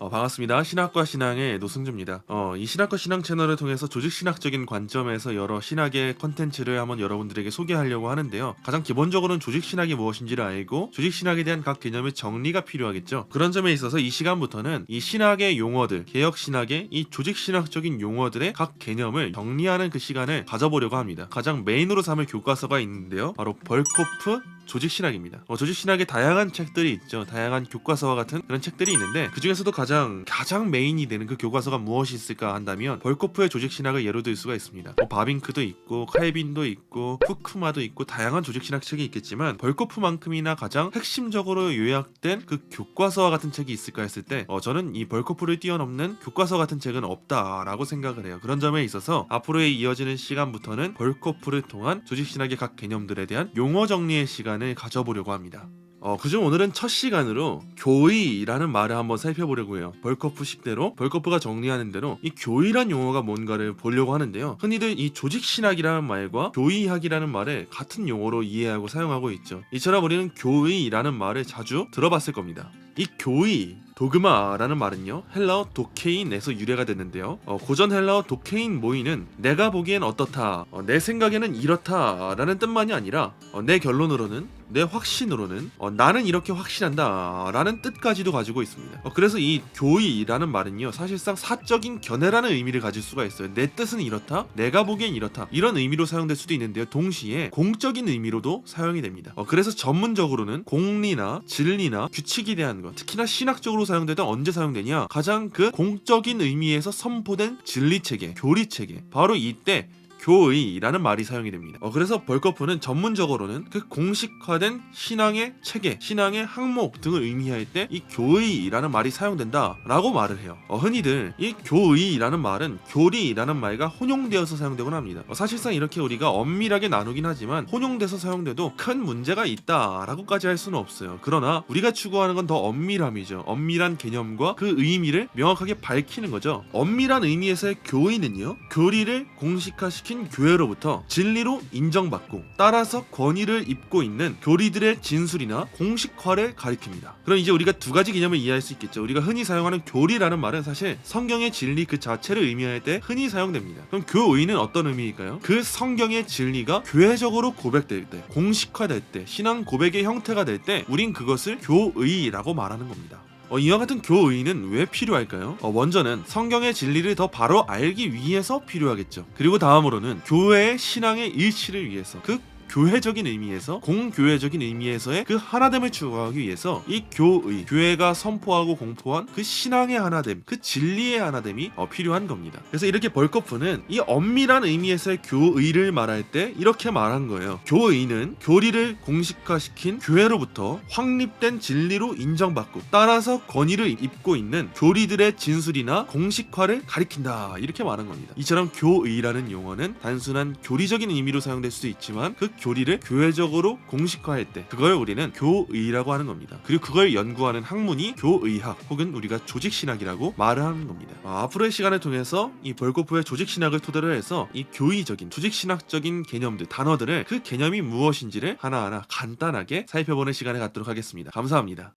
반갑습니다. 신학과 신앙의 노승주입니다. 이 신학과 신앙 채널을 통해서 조직신학적인 관점에서 여러 신학의 컨텐츠를 한번 여러분들에게 소개하려고 하는데요. 가장 기본적으로는 조직신학이 무엇인지를 알고 조직신학에 대한 각 개념의 정리가 필요하겠죠. 그런 점에 있어서 이 시간부터는 이 신학의 용어들, 개혁신학의 이 조직신학적인 용어들의 각 개념을 정리하는 그 시간을 가져보려고 합니다. 가장 메인으로 삼을 교과서가 있는데요. 바로 벌코프 조직신학입니다. 조직신학의 다양한 책들이 있죠. 다양한 교과서와 같은 그런 책들이 있는데 그 중에서도 가장 메인이 되는 그 교과서가 무엇이 있을까 한다면 벌코프의 조직신학을 예로 들 수가 있습니다. 바빙크도 있고 칼빈도 있고 후크마도 있고 다양한 조직신학 책이 있겠지만 벌코프만큼이나 가장 핵심적으로 요약된 그 교과서와 같은 책이 있을까 했을 때 저는 이 벌코프를 뛰어넘는 교과서 같은 책은 없다라고 생각을 해요. 그런 점에 있어서 앞으로의 이어지는 시간부터는 벌코프를 통한 조직신학의 각 개념들에 대한 용어 정리의 시간을 가져보려고 합니다. 그중 오늘은 첫 시간으로 교의라는 말을 한번 살펴보려고 해요. 벌코프식대로 벌코프가 정리하는 대로 이 교의란 용어가 뭔가를 보려고 하는데요. 흔히들 이 조직신학이라는 말과 교의학이라는 말을 같은 용어로 이해하고 사용하고 있죠. 이처럼 우리는 교의라는 말을 자주 들어봤을 겁니다. 이 교의, 도그마라는 말은요 헬라어 도케인에서 유래가 됐는데요. 고전 헬라어 도케인 모이는 내가 보기엔 어떻다, 내 생각에는 이렇다 라는 뜻만이 아니라 내 결론으로는, 내 확신으로는 나는 이렇게 확신한다 라는 뜻까지도 가지고 있습니다. 그래서 이 교의라는 말은요 사실상 사적인 견해라는 의미를 가질 수가 있어요. 내 뜻은 이렇다, 내가 보기엔 이렇다, 이런 의미로 사용될 수도 있는데요. 동시에 공적인 의미로도 사용이 됩니다. 그래서 전문적으로는 공리나 진리나 규칙에 대한 것, 특히나 신학적으로 사용되던 언제 사용되냐, 가장 그 공적인 의미에서 선포된 진리체계, 교리체계, 바로 이때 교의라는 말이 사용이 됩니다. 그래서 벌코프는 전문적으로는 그 공식화된 신앙의 체계, 신앙의 항목 등을 의미할 때 이 교의라는 말이 사용된다라고 말을 해요. 흔히들 이 교의라는 말은 교리라는 말과 혼용되어서 사용되곤 합니다. 사실상 이렇게 우리가 엄밀하게 나누긴 하지만 혼용돼서 사용돼도 큰 문제가 있다라고까지 할 수는 없어요. 그러나 우리가 추구하는 건 더 엄밀함이죠. 엄밀한 개념과 그 의미를 명확하게 밝히는 거죠. 엄밀한 의미에서의 교의는요, 교리를 공식화시킨 교회로부터 진리로 인정받고 따라서 권위를 입고 있는 교리들의 진술이나 공식화를 가리킵니다. 그럼 이제 우리가 두 가지 개념을 이해할 수 있겠죠. 우리가 흔히 사용하는 교리라는 말은 사실 성경의 진리 그 자체를 의미할 때 흔히 사용됩니다. 그럼 교의는 어떤 의미일까요? 그 성경의 진리가 교회적으로 고백될 때, 공식화될 때, 신앙 고백의 형태가 될 때 우린 그것을 교의라고 말하는 겁니다. 이와 같은 교의는 왜 필요할까요? 먼저는 성경의 진리를 더 바로 알기 위해서 필요하겠죠. 그리고 다음으로는 교회의 신앙의 일치를 위해서, 그 교회적인 의미에서, 공교회적인 의미에서의 그 하나됨을 추구하기 위해서 이 교의, 교회가 선포하고 공포한 그 신앙의 하나됨, 그 진리의 하나됨이 필요한 겁니다. 그래서 이렇게 벌코프는 이 엄밀한 의미에서의 교의를 말할 때 이렇게 말한 거예요. 교의는 교리를 공식화시킨 교회로부터 확립된 진리로 인정받고 따라서 권위를 입고 있는 교리들의 진술이나 공식화를 가리킨다, 이렇게 말한 겁니다. 이처럼 교의라는 용어는 단순한 교리적인 의미로 사용될 수도 있지만 그 교리를 교회적으로 공식화할 때 그걸 우리는 교의라고 하는 겁니다. 그리고 그걸 연구하는 학문이 교의학 혹은 우리가 조직신학이라고 말을 하는 겁니다. 앞으로의 시간을 통해서 이 벌코프의 조직신학을 토대로 해서 이 교의적인 조직신학적인 개념들, 단어들을 그 개념이 무엇인지를 하나하나 간단하게 살펴보는 시간을 갖도록 하겠습니다. 감사합니다.